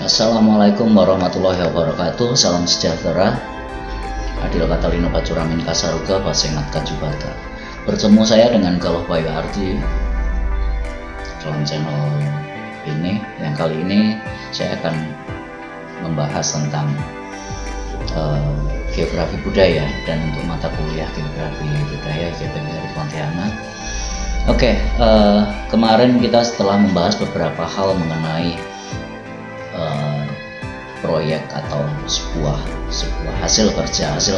Assalamualaikum warahmatullahi wabarakatuh. Salam sejahtera. Adil Katalino Pacuramin Kasaruga Pasengat Kajubata. Bertemu saya dengan Galuh Bayu Ardi dalam channel ini. Yang kali ini saya akan membahas tentang geografi budaya, dan untuk mata kuliah geografi budaya GPK dari Pontianak. Kemarin kita setelah membahas beberapa hal mengenai proyek atau sebuah hasil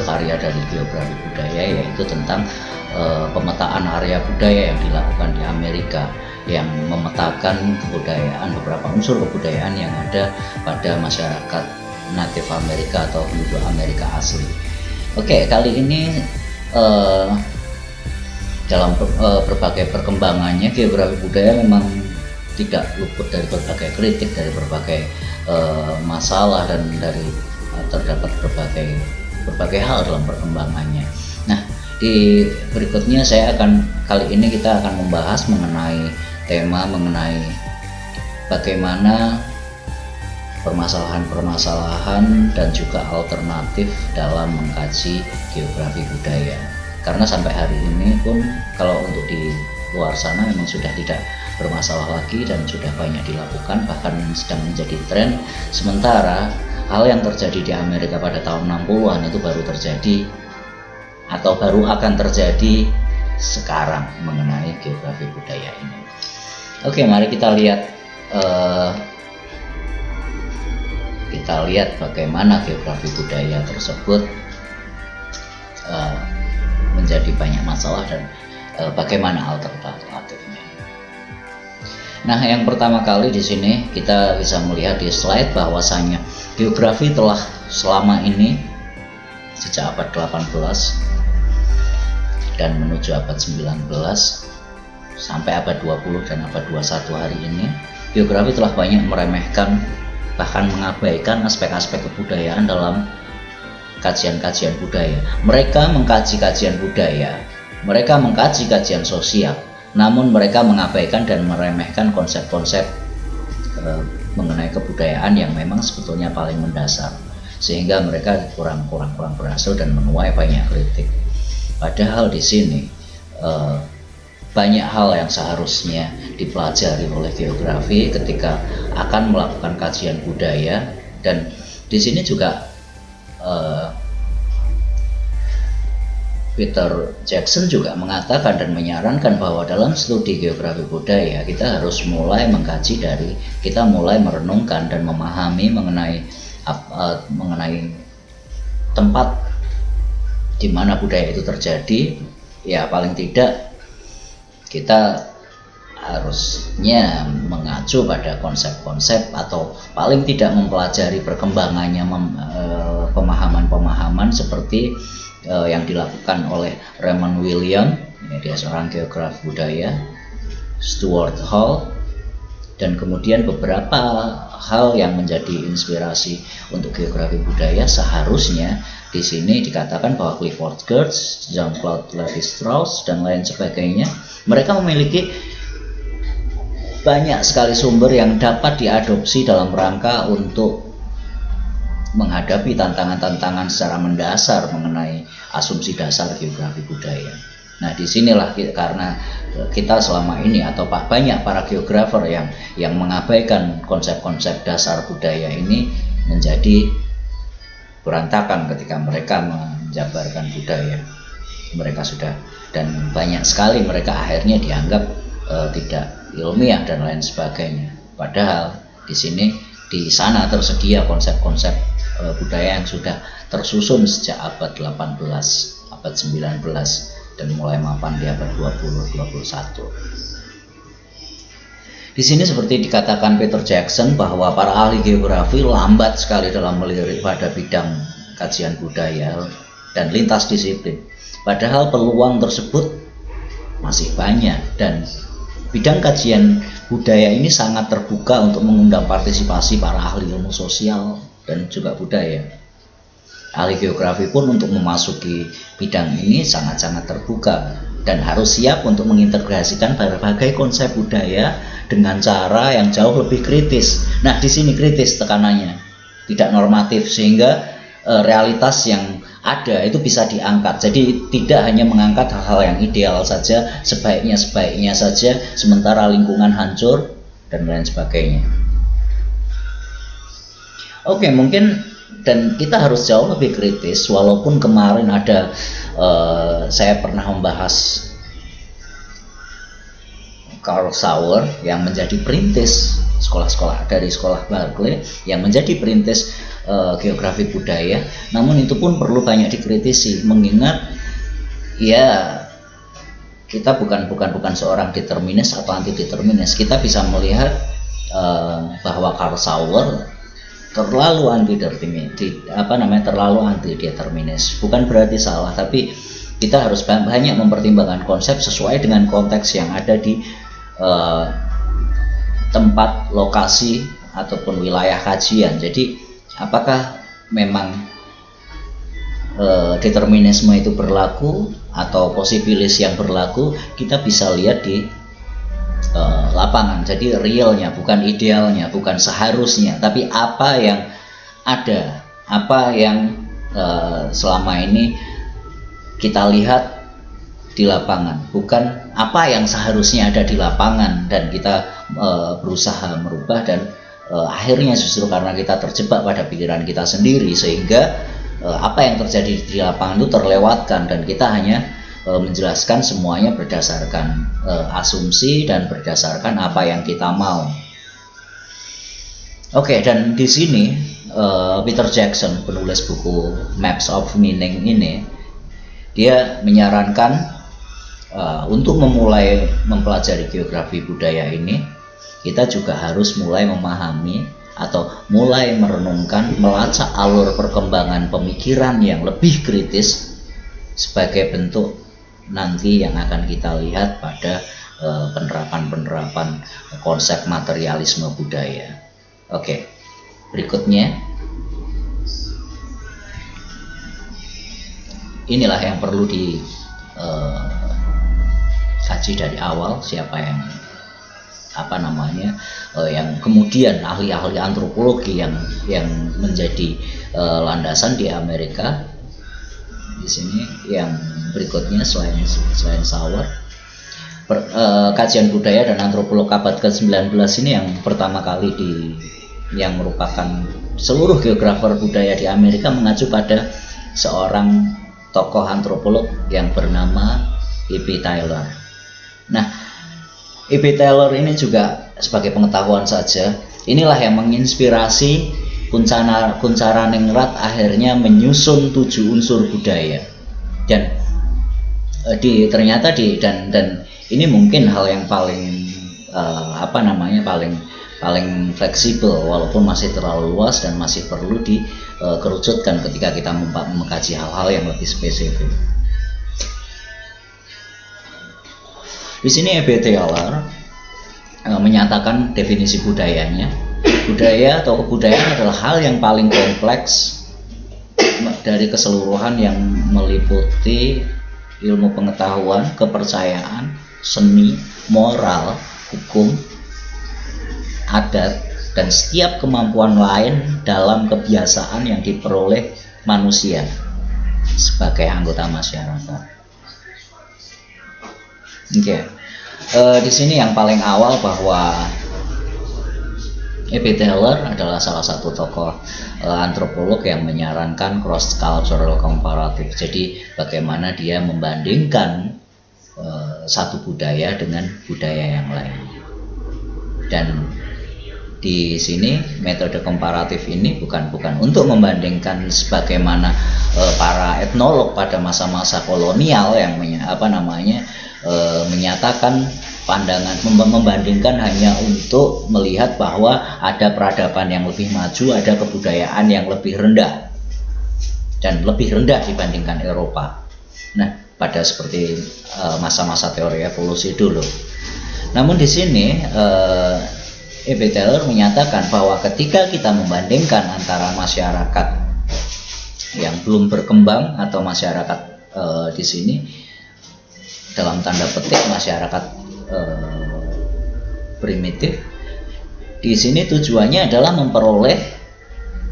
karya dari geografi budaya, yaitu tentang pemetaan area budaya yang dilakukan di Amerika, yang memetakan kebudayaan, beberapa unsur kebudayaan yang ada pada masyarakat Native Amerika atau penduduk Amerika asli. Kali ini dalam berbagai perkembangannya, geografi budaya memang tidak luput dari berbagai kritik, dari berbagai masalah, dan dari terdapat berbagai hal dalam perkembangannya. Nah, di berikutnya kali ini kita akan membahas mengenai bagaimana permasalahan-permasalahan dan juga alternatif dalam mengkaji geografi budaya. Karena sampai hari ini pun kalau untuk di luar sana memang sudah tidak bermasalah lagi dan sudah banyak dilakukan, bahkan sedang menjadi tren. Sementara hal yang terjadi di Amerika pada tahun 60-an itu baru terjadi atau baru akan terjadi sekarang mengenai geografi budaya ini. Mari kita lihat bagaimana geografi budaya tersebut menjadi banyak masalah dan bagaimana alternatifnya. Nah, yang pertama kali di sini kita bisa melihat di slide bahwasanya geografi telah selama ini sejak abad 18 dan menuju abad 19 sampai abad 20 dan abad 21 hari ini, geografi telah banyak meremehkan, bahkan mengabaikan aspek-aspek kebudayaan dalam kajian-kajian budaya. Mereka mengkaji kajian budaya, mereka mengkaji kajian sosial, namun mereka mengabaikan dan meremehkan konsep-konsep mengenai kebudayaan yang memang sebetulnya paling mendasar, sehingga mereka kurang berhasil dan menuai banyak kritik. Padahal di sini banyak hal yang seharusnya dipelajari oleh geografi ketika akan melakukan kajian budaya. Dan di sini juga Peter Jackson juga mengatakan dan menyarankan bahwa dalam studi geografi budaya kita harus mulai mengkaji kita mulai merenungkan dan memahami mengenai tempat di mana budaya itu terjadi. Ya, paling tidak kita harusnya mengacu pada konsep-konsep, atau paling tidak mempelajari perkembangannya, pemahaman-pemahaman seperti yang dilakukan oleh Raymond William, dia seorang geograf budaya, Stuart Hall, dan kemudian beberapa hal yang menjadi inspirasi untuk geografi budaya. Seharusnya di sini dikatakan bahwa Clifford Geertz, Jean-Claude Lévi-Strauss, dan lain sebagainya, mereka memiliki banyak sekali sumber yang dapat diadopsi dalam rangka untuk menghadapi tantangan-tantangan secara mendasar mengenai asumsi dasar geografi budaya. Nah, disinilah karena kita selama ini atau banyak para geografer yang mengabaikan konsep-konsep dasar budaya ini menjadi berantakan ketika mereka menjabarkan budaya mereka dan banyak sekali mereka akhirnya dianggap tidak ilmiah dan lain sebagainya. Padahal di sana tersedia konsep-konsep budaya yang sudah tersusun sejak abad 18, abad 19, dan mulai mapan di abad 20-21. Di sini seperti dikatakan Peter Jackson bahwa para ahli geografi lambat sekali dalam melirik pada bidang kajian budaya dan lintas disiplin. Padahal peluang tersebut masih banyak, dan bidang kajian budaya ini sangat terbuka untuk mengundang partisipasi para ahli ilmu sosial dan juga budaya. Ahli geografi pun untuk memasuki bidang ini sangat-sangat terbuka dan harus siap untuk mengintegrasikan berbagai konsep budaya dengan cara yang jauh lebih kritis. Nah, di sini kritis tekanannya, tidak normatif, sehingga realitas yang ada itu bisa diangkat. Jadi tidak hanya mengangkat hal-hal yang ideal saja, sebaiknya saja, sementara lingkungan hancur dan lain sebagainya. Oke, mungkin dan kita harus jauh lebih kritis. Walaupun kemarin ada saya pernah membahas Karl Sauer yang menjadi perintis sekolah-sekolah dari sekolah Berkeley, yang menjadi perintis geografi budaya. Namun itu pun perlu banyak dikritisi, mengingat ya kita bukan seorang determinis atau anti determinis. Kita bisa melihat bahwa Karl Sauer terlalu anti determinis. Bukan berarti salah, tapi kita harus banyak mempertimbangkan konsep sesuai dengan konteks yang ada di tempat, lokasi ataupun wilayah kajian. Jadi apakah memang determinisme itu berlaku atau posibilis yang berlaku, kita bisa lihat di lapangan. Jadi realnya, bukan idealnya, bukan seharusnya, tapi apa yang ada, apa yang selama ini kita lihat di lapangan, bukan apa yang seharusnya ada di lapangan dan kita berusaha merubah, dan akhirnya justru karena kita terjebak pada pikiran kita sendiri, sehingga apa yang terjadi di lapangan itu terlewatkan dan kita hanya menjelaskan semuanya berdasarkan asumsi dan berdasarkan apa yang kita mau. Oke, dan di sini Peter Jackson, penulis buku Maps of Meaning ini, dia menyarankan untuk memulai mempelajari geografi budaya ini, kita juga harus mulai memahami atau mulai merenungkan, melacak alur perkembangan pemikiran yang lebih kritis sebagai bentuk nanti yang akan kita lihat pada penerapan konsep materialisme budaya. Oke, berikutnya inilah yang perlu dikaji dari awal, siapa yang yang kemudian ahli-ahli antropologi yang menjadi landasan di Amerika. Di sini yang berikutnya selain Sauer, kajian budaya dan antropolog abad ke-19 ini yang pertama kali yang merupakan seluruh geografer budaya di Amerika mengacu pada seorang tokoh antropolog yang bernama E.B. Taylor. Nah, E.B. Taylor ini juga sebagai pengetahuan saja, inilah yang menginspirasi Kuncaraningrat akhirnya menyusun 7 unsur budaya. Dan ternyata ini mungkin hal yang paling paling fleksibel, walaupun masih terlalu luas dan masih perlu dikerucutkan ketika kita mengkaji hal-hal yang lebih spesifik. Di sini E.B. Taylor menyatakan definisi budayanya. Budaya atau kebudayaan adalah hal yang paling kompleks dari keseluruhan yang meliputi ilmu pengetahuan, kepercayaan, seni, moral, hukum, adat, dan setiap kemampuan lain dalam kebiasaan yang diperoleh manusia sebagai anggota masyarakat. Oke. Di sini yang paling awal bahwa E.B. Taylor adalah salah satu tokoh antropolog yang menyarankan cross cultural comparative. Jadi bagaimana dia membandingkan satu budaya dengan budaya yang lain. Dan di sini metode komparatif ini bukan untuk membandingkan sebagaimana para etnolog pada masa-masa kolonial yang menyatakan pandangan membandingkan hanya untuk melihat bahwa ada peradaban yang lebih maju, ada kebudayaan yang lebih rendah dan lebih rendah dibandingkan Eropa. Nah, pada seperti masa-masa teori evolusi dulu. Namun di sini E.B. Taylor menyatakan bahwa ketika kita membandingkan antara masyarakat yang belum berkembang atau masyarakat di sini dalam tanda petik masyarakat primitif di sini tujuannya adalah memperoleh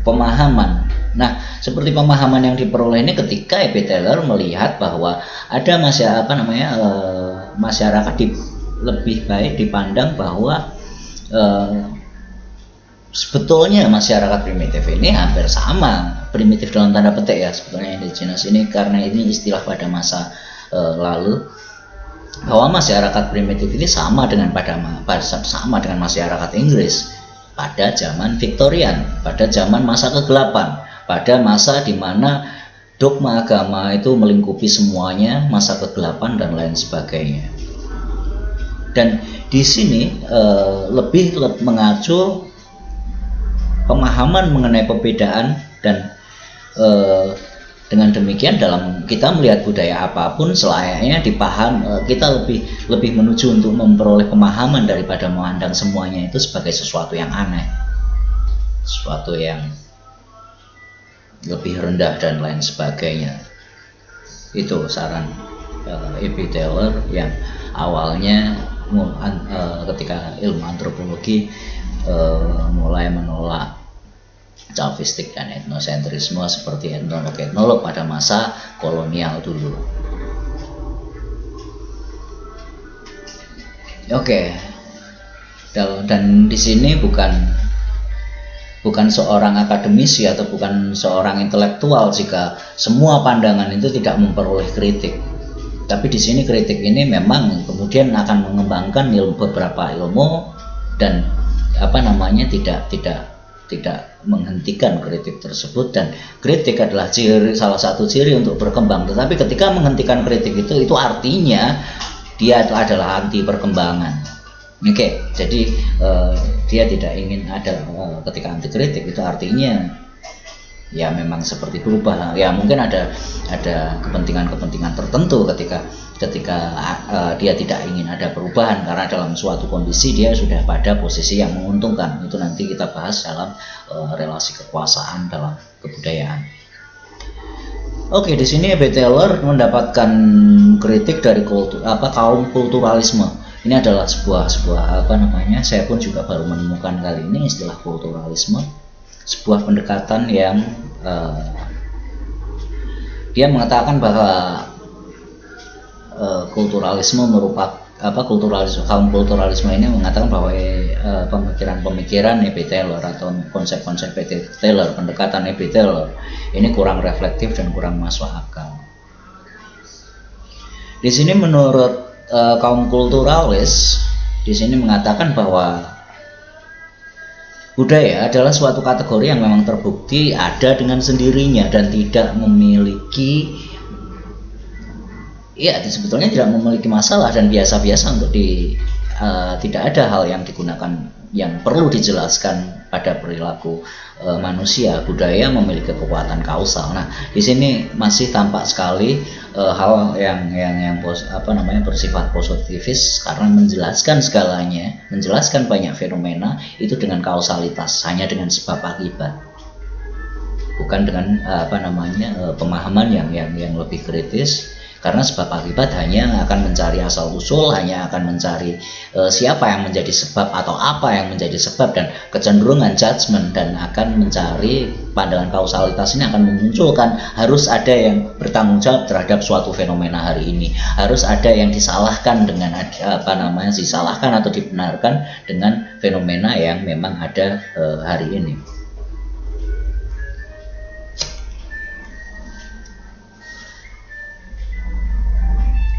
pemahaman. Nah, seperti pemahaman yang diperoleh ini ketika E.B. Taylor melihat bahwa ada masyarakat lebih baik dipandang bahwa sebetulnya masyarakat primitif ini hampir sama, primitif dalam tanda petik ya, sebetulnya indigenous ini karena ini istilah pada masa lalu, bahwa masyarakat primitif ini sama dengan masyarakat Inggris pada zaman Victorian, pada zaman masa kegelapan, pada masa di mana dogma agama itu melingkupi semuanya, masa kegelapan dan lain sebagainya. Dan di sini lebih mengacu pemahaman mengenai perbedaan dan dengan demikian dalam kita melihat budaya apapun selayaknya dipaham, kita lebih menuju untuk memperoleh pemahaman daripada memandang semuanya itu sebagai sesuatu yang aneh, sesuatu yang lebih rendah dan lain sebagainya. Itu saran E.B. Taylor yang awalnya ketika ilmu antropologi mulai menolak Chauvistik dan etnosentrisme seperti etnolog pada masa kolonial dulu. Oke. Dan di sini bukan seorang akademisi atau bukan seorang intelektual jika semua pandangan itu tidak memperoleh kritik. Tapi di sini kritik ini memang kemudian akan mengembangkan beberapa ilmu dan tidak menghentikan kritik tersebut, dan kritik adalah salah satu ciri untuk berkembang. Tetapi ketika menghentikan kritik itu artinya dia itu adalah anti perkembangan. Oke, jadi dia tidak ingin ada ketika anti kritik itu artinya ya memang seperti berubah. Ya mungkin ada kepentingan tertentu ketika dia tidak ingin ada perubahan karena dalam suatu kondisi dia sudah pada posisi yang menguntungkan. Itu nanti kita bahas dalam relasi kekuasaan dalam kebudayaan. Oke, di sini E.B. Taylor mendapatkan kritik dari kaum kulturalisme. Ini adalah sebuah saya pun juga baru menemukan kali ini istilah kulturalisme, sebuah pendekatan yang dia mengatakan bahwa kulturalisme merupakan kaum kulturalisme ini mengatakan bahwa pemikiran E.B. Taylor atau konsep-konsep E.B. Taylor, pendekatan E.B. Taylor ini kurang reflektif dan kurang masuk akal. Di sini menurut kaum kulturalis di sini mengatakan bahwa budaya adalah suatu kategori yang memang terbukti ada dengan sendirinya dan tidak memiliki sebetulnya tidak memiliki masalah dan biasa-biasa untuk tidak ada hal yang digunakan yang perlu dijelaskan pada perilaku manusia. Budaya memiliki kekuatan kausal. Nah, di sini masih tampak sekali hal yang bersifat positivis karena menjelaskan segalanya, menjelaskan banyak fenomena itu dengan kausalitas, hanya dengan sebab akibat. Bukan dengan pemahaman yang lebih kritis. Karena sebab akibat hanya akan mencari asal usul, hanya akan mencari siapa yang menjadi sebab atau apa yang menjadi sebab, dan kecenderungan judgment, dan akan mencari pandangan kausalitas ini akan memunculkan harus ada yang bertanggung jawab terhadap suatu fenomena hari ini, harus ada yang disalahkan dengan disalahkan atau dibenarkan dengan fenomena yang memang ada hari ini.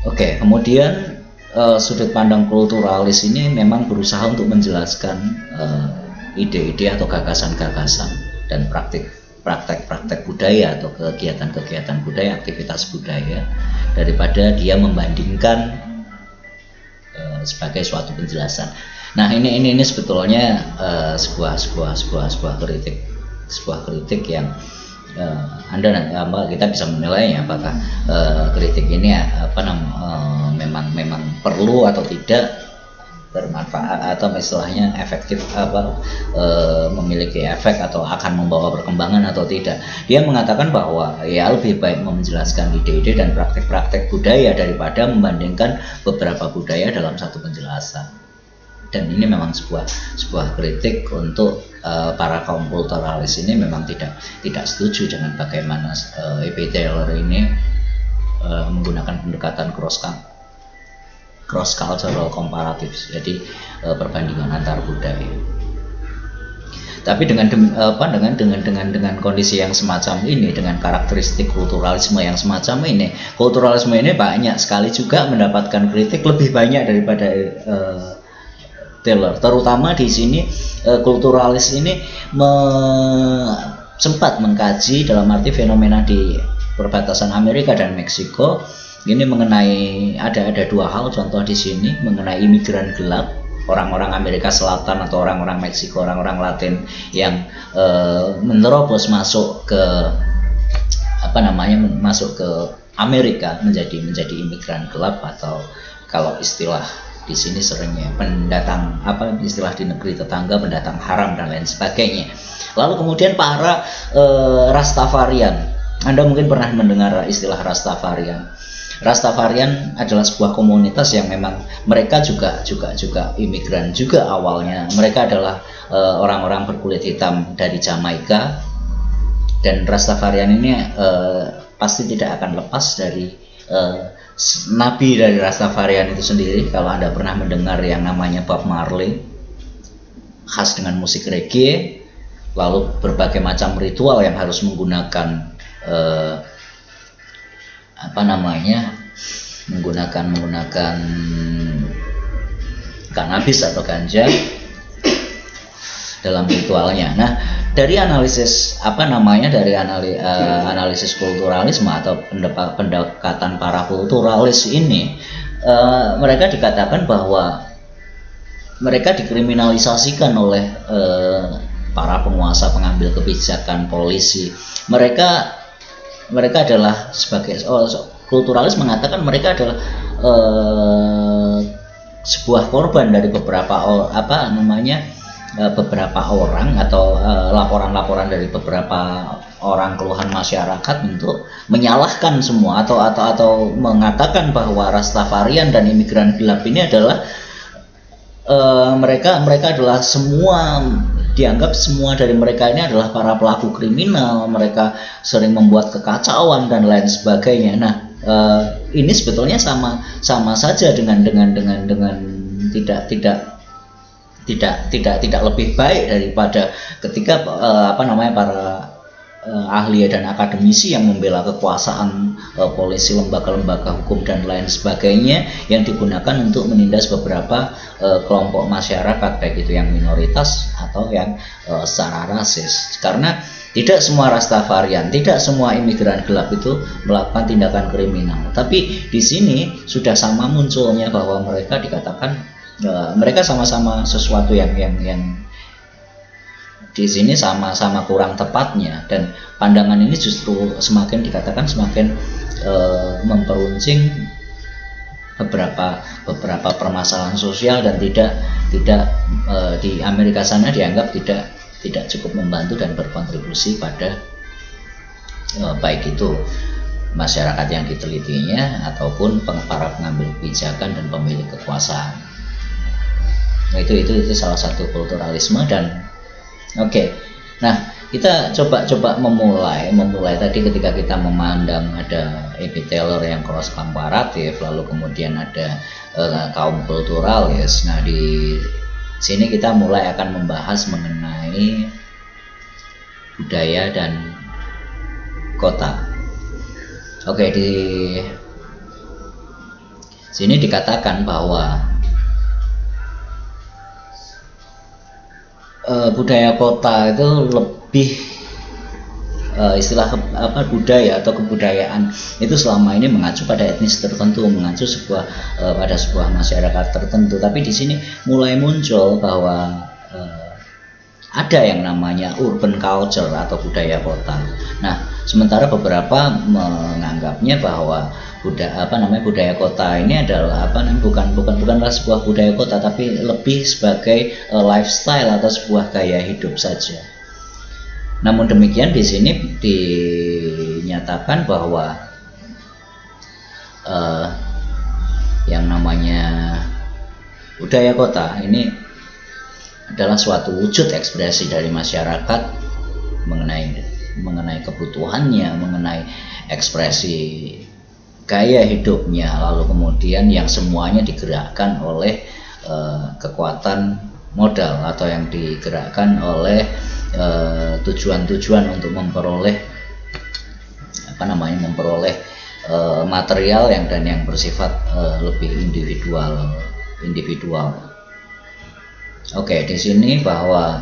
Oke, kemudian sudut pandang kulturalis ini memang berusaha untuk menjelaskan ide-ide atau gagasan-gagasan dan praktek-praktek budaya atau kegiatan-kegiatan budaya, aktivitas budaya, daripada dia membandingkan sebagai suatu penjelasan. Nah, ini sebetulnya sebuah kritik yang kita bisa menilai apakah kritik ini memang perlu atau tidak, bermanfaat atau istilahnya efektif, memiliki efek atau akan membawa perkembangan atau tidak. Dia mengatakan bahwa ya lebih baik menjelaskan ide-ide dan praktek-praktek budaya daripada membandingkan beberapa budaya dalam satu penjelasan. Dan ini memang sebuah kritik untuk para kaum kulturalis ini memang tidak setuju dengan bagaimana E.P. Taylor ini menggunakan pendekatan cross cultural comparative, jadi perbandingan antar budaya. Tapi dengan kondisi yang semacam ini, dengan karakteristik kulturalisme yang semacam ini, kulturalisme ini banyak sekali juga mendapatkan kritik, lebih banyak daripada Taylor. Terutama di sini kulturalis ini sempat mengkaji dalam arti fenomena di perbatasan Amerika dan Meksiko. Ini mengenai ada dua hal contoh di sini mengenai imigran gelap, orang-orang Amerika Selatan atau orang-orang Meksiko, orang-orang Latin yang menerobos masuk ke masuk ke Amerika menjadi imigran gelap, atau kalau istilah di sini seringnya pendatang, istilah di negeri tetangga, pendatang haram dan lain sebagainya. Lalu kemudian para Rastafarian, Anda mungkin pernah mendengar istilah Rastafarian. Rastafarian adalah sebuah komunitas yang memang mereka juga imigran juga awalnya. Mereka adalah orang-orang berkulit hitam dari Jamaika, dan Rastafarian ini pasti tidak akan lepas dari nabi dari Rastafarian itu sendiri. Kalau Anda pernah mendengar yang namanya Bob Marley, khas dengan musik reggae, lalu berbagai macam ritual yang harus menggunakan menggunakan kanabis atau ganja dalam ritualnya. Nah, dari analisis analisis kulturalisme atau pendekatan para kulturalis ini, mereka dikatakan bahwa mereka dikriminalisasikan oleh para penguasa, pengambil kebijakan, polisi. Mereka adalah kulturalis mengatakan mereka adalah sebuah korban dari beberapa orang atau laporan-laporan dari beberapa orang, keluhan masyarakat untuk menyalahkan semua atau mengatakan bahwa Rastafarian dan imigran gelap ini adalah mereka adalah dianggap semua dari mereka ini adalah para pelaku kriminal, mereka sering membuat kekacauan dan lain sebagainya. Nah, ini sebetulnya sama saja dengan tidak lebih baik daripada ketika para ahli dan akademisi yang membela kekuasaan polisi, lembaga-lembaga hukum dan lain sebagainya yang digunakan untuk menindas beberapa kelompok masyarakat, baik itu yang minoritas atau yang secara rasis. Karena tidak semua Rastafarian, tidak semua imigran gelap itu melakukan tindakan kriminal. Tapi di sini sudah sama munculnya bahwa mereka dikatakan mereka sama-sama sesuatu yang di sini sama-sama kurang tepatnya, dan pandangan ini justru semakin dikatakan semakin memperuncing beberapa permasalahan sosial dan tidak di Amerika sana dianggap tidak cukup membantu dan berkontribusi pada baik itu masyarakat yang ditelitinya ataupun para pengambil kebijakan dan pemilik kekuasaan. Nah, itu salah satu kulturalisme. Dan oke. Nah, kita coba memulai tadi ketika kita memandang ada E.P. Taylor yang cross komparatif, lalu kemudian ada kaum kulturalis. Nah, di sini kita mulai akan membahas mengenai budaya dan kota. Oke, di sini dikatakan bahwa budaya kota itu lebih istilah budaya atau kebudayaan itu selama ini mengacu pada etnis tertentu, mengacu pada sebuah masyarakat tertentu. Tapi di sini mulai muncul bahwa ada yang namanya urban culture atau budaya kota. Nah, sementara beberapa menganggapnya bahwa budaya kota ini adalah bukanlah sebuah budaya kota, tapi lebih sebagai lifestyle atau sebuah gaya hidup saja. Namun demikian di sini dinyatakan bahwa yang namanya Budaya kota ini adalah suatu wujud ekspresi dari masyarakat mengenai kebutuhannya, mengenai ekspresi gaya hidupnya, lalu kemudian yang semuanya digerakkan oleh kekuatan modal atau yang digerakkan oleh tujuan-tujuan untuk memperoleh material yang bersifat lebih individual. Oke, di sini bahwa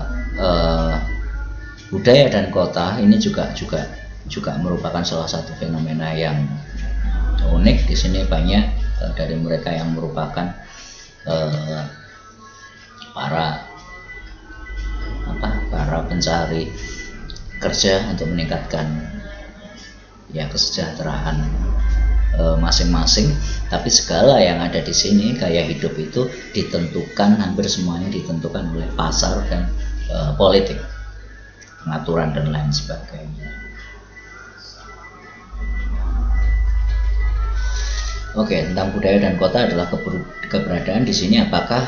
budaya dan kota ini juga merupakan salah satu fenomena yang unik. Di sini banyak dari mereka yang merupakan para pencari kerja untuk meningkatkan kesejahteraan masing-masing, tapi segala yang ada di sini, gaya hidup itu hampir semuanya ditentukan oleh pasar dan politik, pengaturan dan lain sebagainya. Oke, tentang budaya dan kota adalah keberadaan di sini. Apakah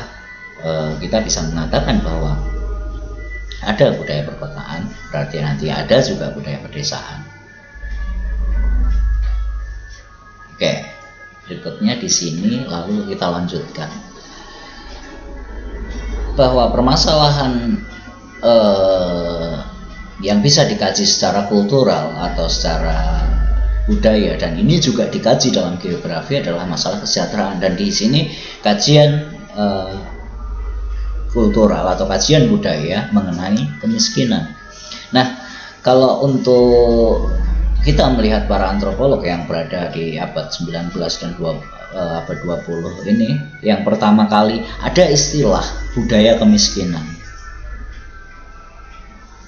kita bisa mengatakan bahwa ada budaya perkotaan, berarti nanti ada juga budaya pedesaan? Oke, berikutnya di sini lalu kita lanjutkan bahwa permasalahan yang bisa dikaji secara kultural atau secara budaya, dan ini juga dikaji dalam geografi, adalah masalah kesejahteraan. Dan di sini kajian kultural atau kajian budaya mengenai kemiskinan. Nah, kalau untuk kita melihat para antropolog yang berada di abad 19 dan abad 20 ini, yang pertama kali ada istilah budaya kemiskinan.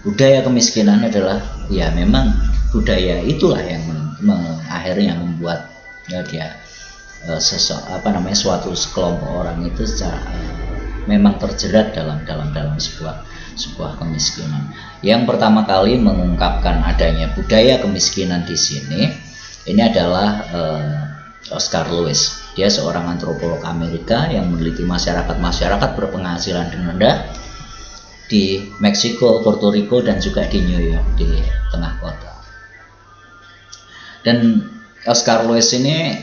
Budaya kemiskinan adalah memang budaya itulah yang akhirnya membuat suatu sekelompok orang itu secara memang terjerat dalam sebuah kemiskinan. Yang pertama kali mengungkapkan adanya budaya kemiskinan di sini ini adalah Oscar Lewis. Dia seorang antropolog Amerika yang meneliti masyarakat berpenghasilan rendah di Meksiko, Puerto Rico, dan juga di New York, di tengah kota. Dan Oscar Lewis ini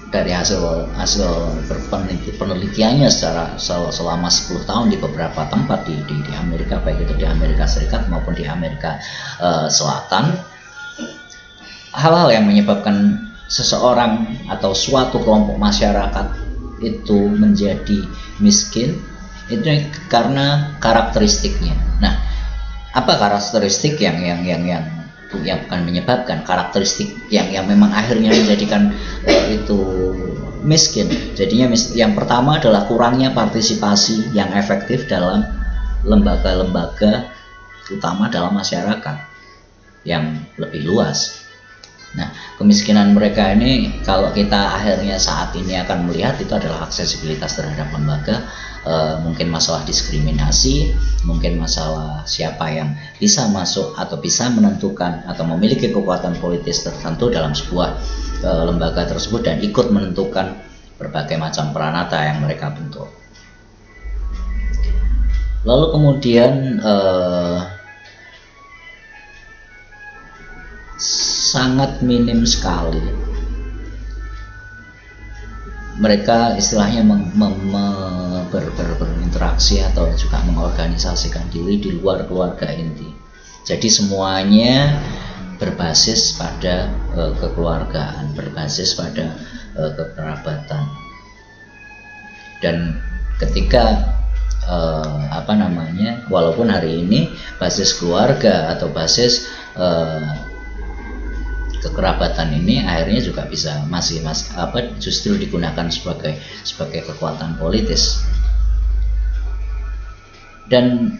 dari hasil penelitiannya selama 10 tahun di beberapa tempat di Amerika, baik itu di Amerika Serikat maupun di Amerika Selatan, hal-hal yang menyebabkan seseorang atau suatu kelompok masyarakat itu menjadi miskin itu karena karakteristiknya. Nah, apa karakteristik yang bukan menyebabkan, karakteristik yang memang akhirnya menjadikan itu miskin? Jadinya yang pertama adalah kurangnya partisipasi yang efektif dalam lembaga-lembaga, terutama dalam masyarakat yang lebih luas. Nah, kemiskinan mereka ini kalau kita akhirnya saat ini akan melihat itu adalah aksesibilitas terhadap lembaga, mungkin masalah diskriminasi, mungkin masalah siapa yang bisa masuk atau bisa menentukan atau memiliki kekuatan politis tertentu dalam sebuah lembaga tersebut dan ikut menentukan berbagai macam peranata yang mereka bentuk. Lalu kemudian sangat minim sekali mereka istilahnya berinteraksi atau juga mengorganisasikan diri di luar keluarga inti. Jadi semuanya berbasis pada kekeluargaan, berbasis pada kekerabatan. Dan ketika walaupun hari ini basis keluarga atau basis kekerabatan ini akhirnya juga bisa justru digunakan sebagai kekuatan politis. Dan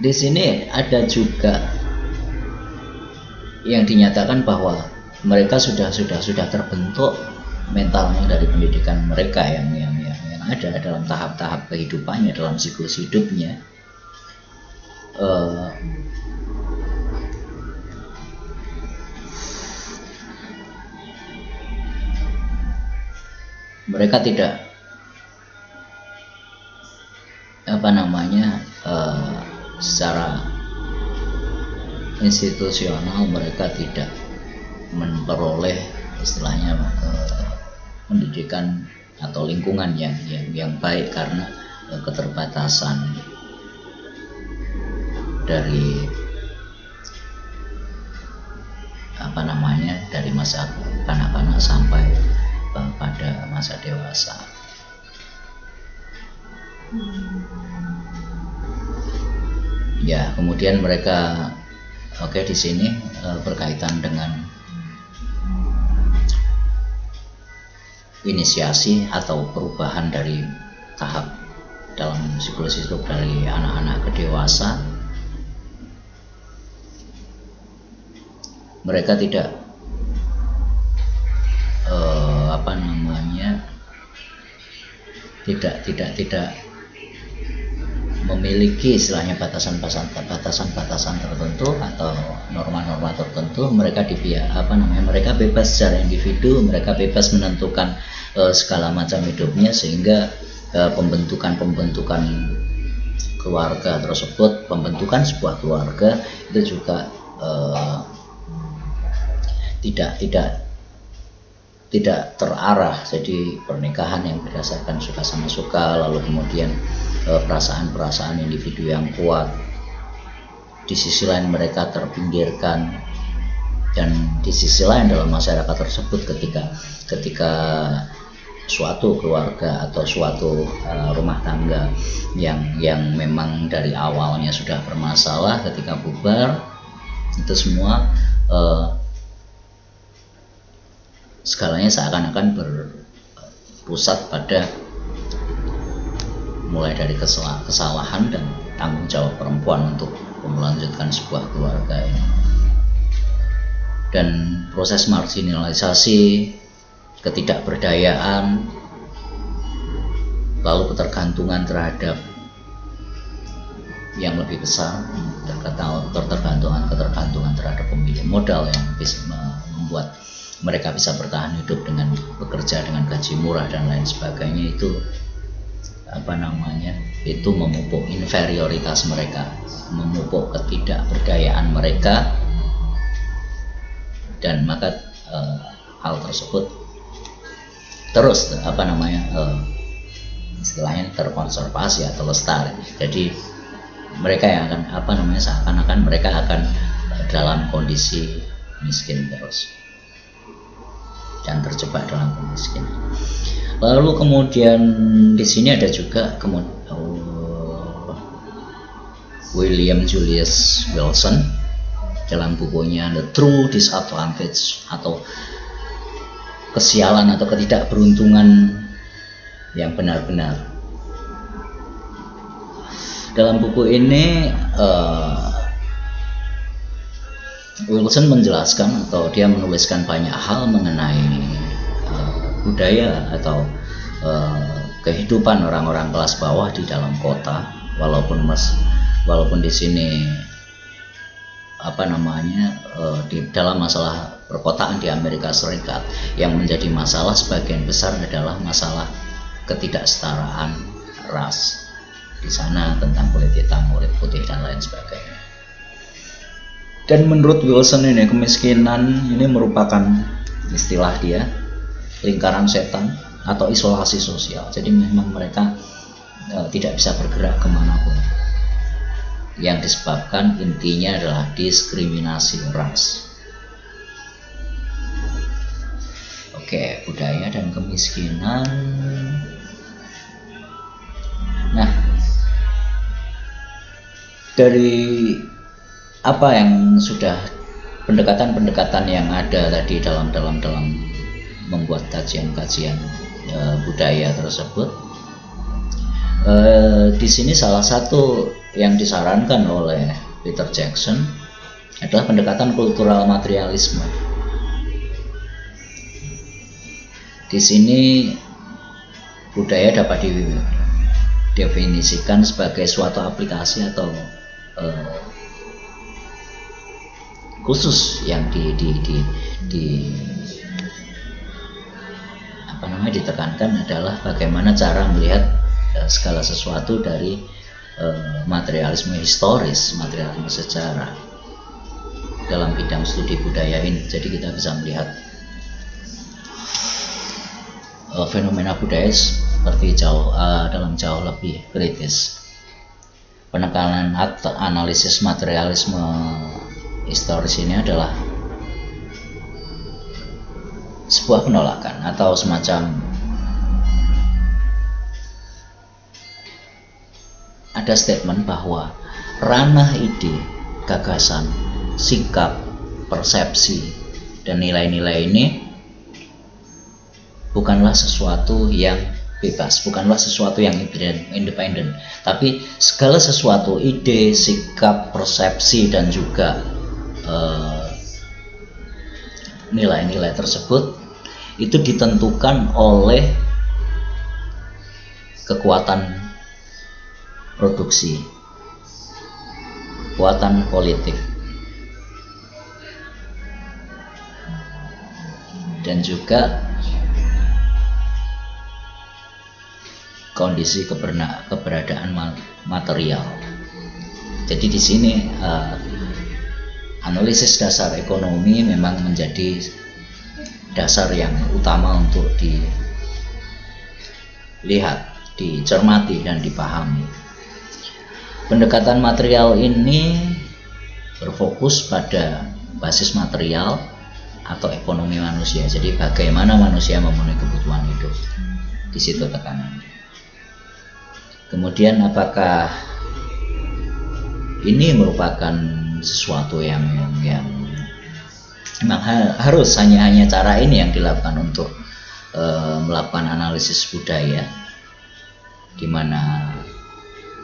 di sini ada juga yang dinyatakan bahwa mereka sudah terbentuk mentalnya dari pendidikan mereka yang ada dalam tahap-tahap kehidupannya, dalam siklus hidupnya. mereka tidak secara institusional mereka tidak memperoleh istilahnya pendidikan atau lingkungan yang baik karena keterbatasan dari dari masa kanak-kanak sampai pada masa dewasa. Ya, kemudian mereka di sini berkaitan dengan inisiasi atau perubahan dari tahap dalam siklus hidup dari anak-anak ke dewasa. Mereka tidak tidak memiliki istilahnya batasan tertentu atau norma-norma tertentu. Mereka mereka bebas secara individu, mereka bebas menentukan segala macam hidupnya, sehingga pembentukan keluarga tersebut, pembentukan sebuah keluarga itu juga tidak terarah. Jadi pernikahan yang berdasarkan suka sama suka, lalu kemudian perasaan individu yang kuat, di sisi lain mereka terpinggirkan, dan di sisi lain dalam masyarakat tersebut ketika suatu keluarga atau suatu rumah tangga yang memang dari awalnya sudah bermasalah, ketika bubar itu semua skalanya seakan-akan berpusat pada mulai dari kesalahan dan tanggung jawab perempuan untuk melanjutkan sebuah keluarga ini. Dan proses marginalisasi, ketidakberdayaan, lalu ketergantungan terhadap yang lebih besar, ketergantungan terhadap pemilik modal yang bisa membuat mereka bisa bertahan hidup dengan bekerja dengan gaji murah dan lain sebagainya, itu memupuk inferioritas mereka, memupuk ketidakberdayaan mereka, dan maka hal tersebut terus istilahnya terkonservasi atau lestari. Jadi mereka yang akan seakan-akan mereka akan dalam kondisi miskin terus dan terjebak dalam kemiskinan. Lalu kemudian di sini ada juga William Julius Wilson dalam bukunya The True Disadvantage atau kesialan atau ketidakberuntungan yang benar-benar. Dalam buku ini Wilson menjelaskan atau dia menuliskan banyak hal mengenai budaya atau kehidupan orang-orang kelas bawah di dalam kota, walaupun di sini di dalam masalah perkotaan di Amerika Serikat yang menjadi masalah sebagian besar adalah masalah ketidaksetaraan ras. Di sana tentang kulit hitam, kulit putih dan lain sebagainya. Dan menurut Wilson ini kemiskinan ini merupakan istilah dia lingkaran setan atau isolasi sosial. Jadi memang mereka tidak bisa bergerak kemanapun. Yang disebabkan intinya adalah diskriminasi ras. Oke, budaya dan kemiskinan. Nah, dari apa yang sudah pendekatan-pendekatan yang ada tadi dalam membuat kajian-kajian budaya tersebut, di sini salah satu yang disarankan oleh Peter Jackson adalah pendekatan kultural materialisme. Di sini budaya dapat didefinisikan sebagai suatu aplikasi atau khusus yang kami ditekankan adalah bagaimana cara melihat segala sesuatu dari materialisme historis, materialisme sejarah dalam bidang studi budaya ini. Jadi kita bisa melihat fenomena budaya seperti dalam jauh lebih kritis. Penekanan analisis materialisme historis ini adalah sebuah penolakan atau semacam ada statement bahwa ranah ide, gagasan, sikap, persepsi, dan nilai-nilai ini bukanlah sesuatu yang bebas, bukanlah sesuatu yang independen, tapi segala sesuatu, ide, sikap, persepsi, dan juga nilai-nilai tersebut itu ditentukan oleh kekuatan produksi, kekuatan politik, dan juga kondisi keberadaan material. Jadi di sini analisis dasar ekonomi memang menjadi dasar yang utama untuk dilihat, dicermati, dan dipahami. Pendekatan material ini berfokus pada basis material atau ekonomi manusia. Jadi bagaimana manusia memenuhi kebutuhan hidup, di situ tekanannya. Kemudian apakah ini merupakan sesuatu yang memang harus hanya cara ini yang dilakukan untuk melakukan analisis budaya, di mana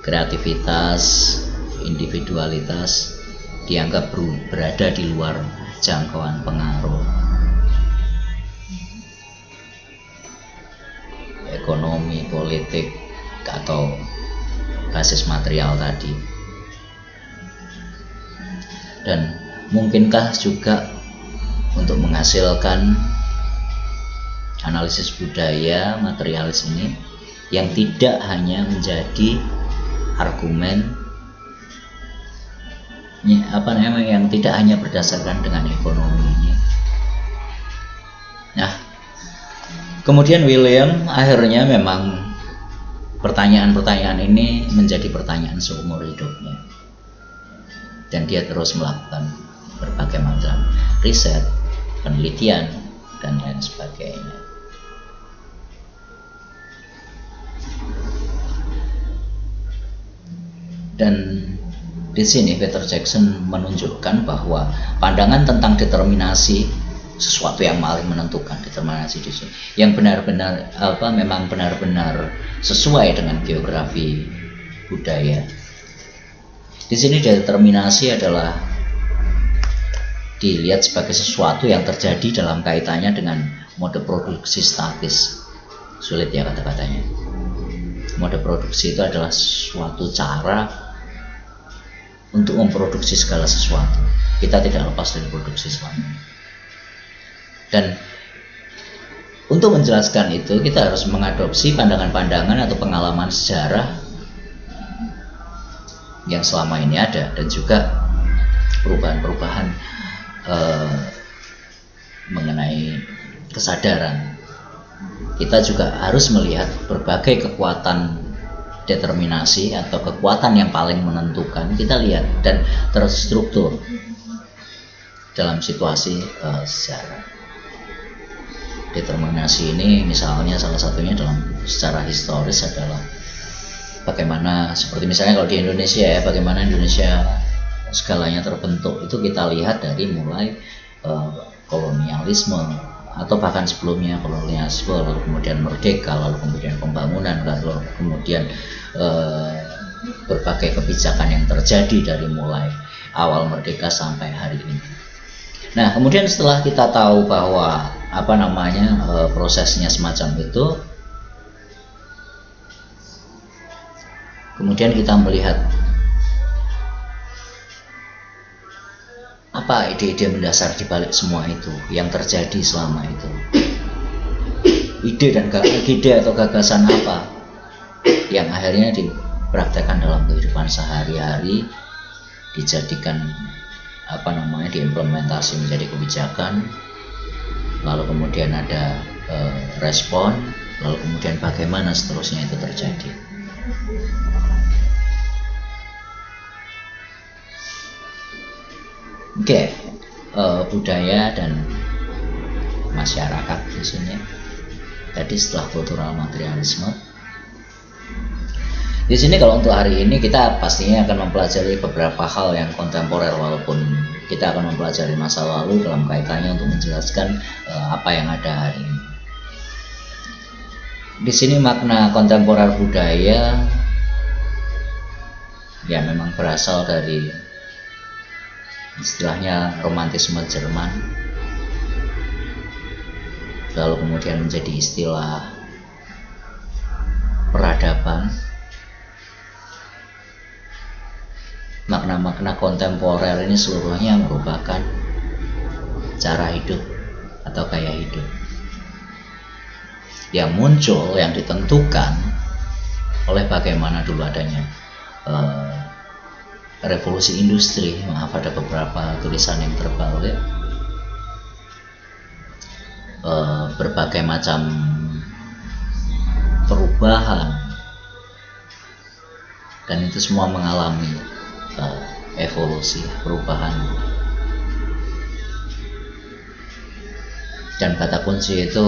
kreativitas, individualitas dianggap berada di luar jangkauan pengaruh ekonomi, politik, atau basis material tadi. Dan mungkinkah juga untuk menghasilkan analisis budaya materialis ini yang tidak hanya menjadi argumen yang tidak hanya berdasarkan dengan ekonomi ini. Nah, kemudian William akhirnya memang pertanyaan-pertanyaan ini menjadi pertanyaan seumur hidupnya, dan dia terus melakukan berbagai macam riset, penelitian, dan lain sebagainya. Dan di sini Peter Jackson menunjukkan bahwa pandangan tentang determinasi, sesuatu yang paling menentukan, determinasi di sini, yang benar-benar memang benar-benar sesuai dengan geografi budaya. Di sini determinasi adalah dilihat sebagai sesuatu yang terjadi dalam kaitannya dengan mode produksi statis. Sulit ya kata-katanya. Mode produksi itu adalah suatu cara untuk memproduksi segala sesuatu. Kita tidak lepas dari produksi selamanya. Dan untuk menjelaskan itu, kita harus mengadopsi pandangan-pandangan atau pengalaman sejarah yang selama ini ada, dan juga perubahan-perubahan mengenai kesadaran. Kita juga harus melihat berbagai kekuatan determinasi atau kekuatan yang paling menentukan, kita lihat dan terstruktur dalam situasi sejarah. Determinasi ini misalnya salah satunya dalam secara historis adalah bagaimana, seperti misalnya kalau di Indonesia ya, bagaimana Indonesia skalanya terbentuk, itu kita lihat dari mulai kolonialisme atau bahkan sebelumnya kolonialisme, lalu kemudian merdeka, lalu kemudian pembangunan, lalu kemudian berbagai kebijakan yang terjadi dari mulai awal merdeka sampai hari ini. Nah, kemudian setelah kita tahu bahwa prosesnya semacam itu, kemudian kita melihat apa ide-ide mendasar di balik semua itu yang terjadi selama itu. ide atau gagasan apa yang akhirnya dipraktekkan dalam kehidupan sehari-hari, dijadikan diimplementasi menjadi kebijakan, lalu kemudian ada respon, lalu kemudian bagaimana seterusnya itu terjadi. Oke, budaya dan masyarakat di sini. Tadi setelah kultural materialisme. Di sini kalau untuk hari ini kita pastinya akan mempelajari beberapa hal yang kontemporer, walaupun kita akan mempelajari masa lalu dalam kaitannya untuk menjelaskan apa yang ada hari ini. Di sini makna kontemporer budaya ya memang berasal dari istilahnya romantisme Jerman, lalu kemudian menjadi istilah peradaban. Makna-makna kontemporer ini seluruhnya merupakan cara hidup atau gaya hidup yang muncul, yang ditentukan oleh bagaimana dulu adanya revolusi industri. Maaf, ada beberapa tulisan yang terbalik. Berbagai macam perubahan, dan itu semua mengalami evolusi, perubahan. Dan kata kunci itu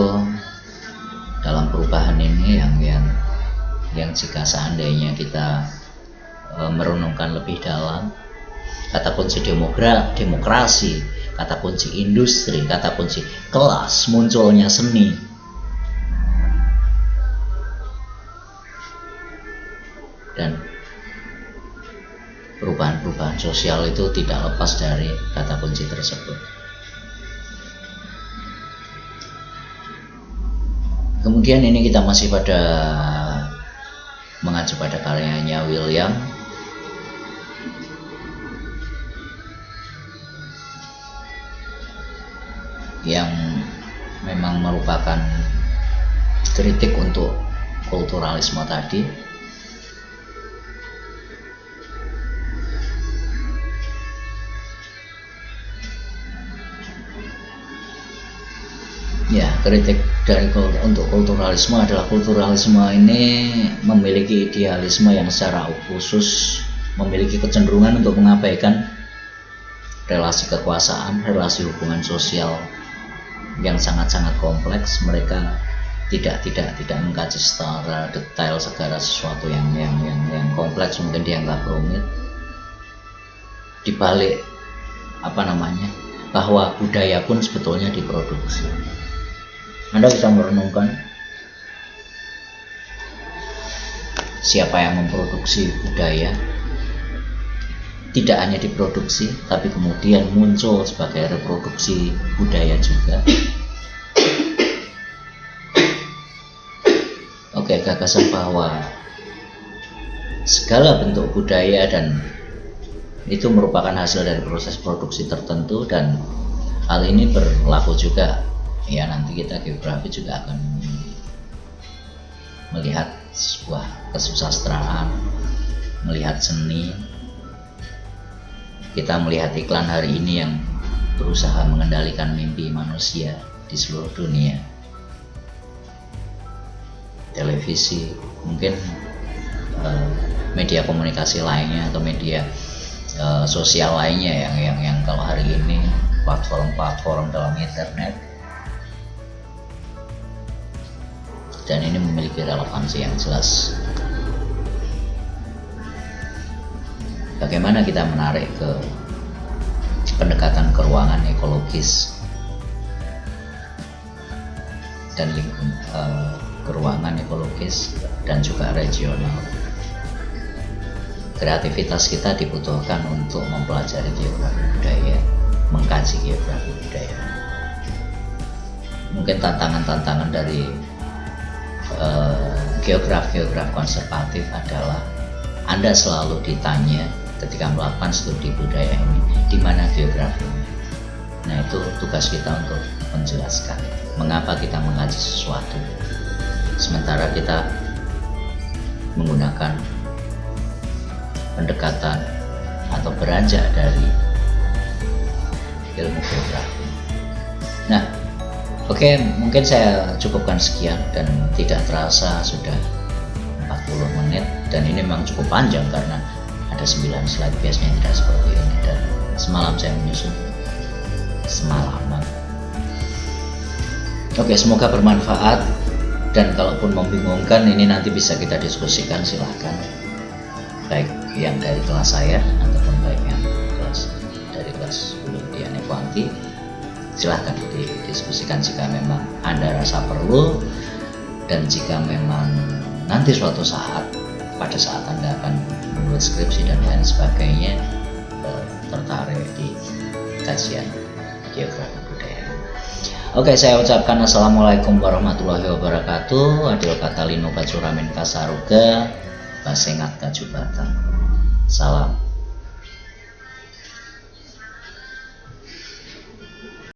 dalam perubahan ini yang jika seandainya kita merenungkan lebih dalam, kata kunci demokrasi, kata kunci industri, kata kunci kelas, munculnya seni. Dan perubahan-perubahan sosial itu tidak lepas dari kata kunci tersebut. Kemudian ini kita masih mengacu pada karyanya William, yang memang merupakan kritik untuk kulturalisme tadi. Ya, kritik untuk kulturalisme adalah kulturalisme ini memiliki idealisme yang secara khusus memiliki kecenderungan untuk mengabaikan relasi kekuasaan, relasi hubungan sosial yang sangat-sangat kompleks. Mereka tidak mengkaji secara detail segala sesuatu yang kompleks, mungkin dianggap rumit. Di balik bahwa budaya pun sebetulnya diproduksi. Anda bisa merenungkan siapa yang memproduksi budaya. Tidak hanya diproduksi, tapi kemudian muncul sebagai reproduksi budaya juga. Oke, gagasan bahwa segala bentuk budaya dan itu merupakan hasil dari proses produksi tertentu, dan hal ini berlaku juga. Ya, nanti kita geografi juga akan melihat sebuah kesusastraan, melihat seni. Kita melihat iklan hari ini yang berusaha mengendalikan mimpi manusia di seluruh dunia. Televisi, mungkin media komunikasi lainnya atau media sosial lainnya yang kalau hari ini platform-platform dalam internet. Dan ini memiliki relevansi yang jelas. Bagaimana kita menarik ke pendekatan keruangan ekologis dan keruangan ekologis dan juga regional. Kreativitas kita dibutuhkan untuk mempelajari geografi budaya, mengkaji geografi budaya. Mungkin tantangan-tantangan dari geograf konservatif adalah Anda selalu ditanya ketika melakukan studi budaya ini, di mana geografinya. Nah, itu tugas kita untuk menjelaskan mengapa kita mengaji sesuatu. sementara kita menggunakan pendekatan atau beranjak dari ilmu geografi. Nah, oke, mungkin saya cukupkan sekian dan tidak terasa sudah 40 menit, dan ini memang cukup panjang karena ada 9 slide, biasanya tidak seperti ini, dan semalam saya menyusun semalaman. Oke, semoga bermanfaat, dan kalaupun membingungkan ini nanti bisa kita diskusikan, silahkan, baik yang dari kelas saya ataupun baik yang dari kelas Diane Kuanti, silahkan didiskusikan jika memang Anda rasa perlu, dan jika memang nanti suatu saat pada saat Anda akan menulis skripsi dan lain sebagainya tertarik di kajian geografi budaya. Oke, saya ucapkan assalamualaikum warahmatullahi wabarakatuh. Adil Katalino Kacuramin Kasaruga Basengat Kajubatan. Salam.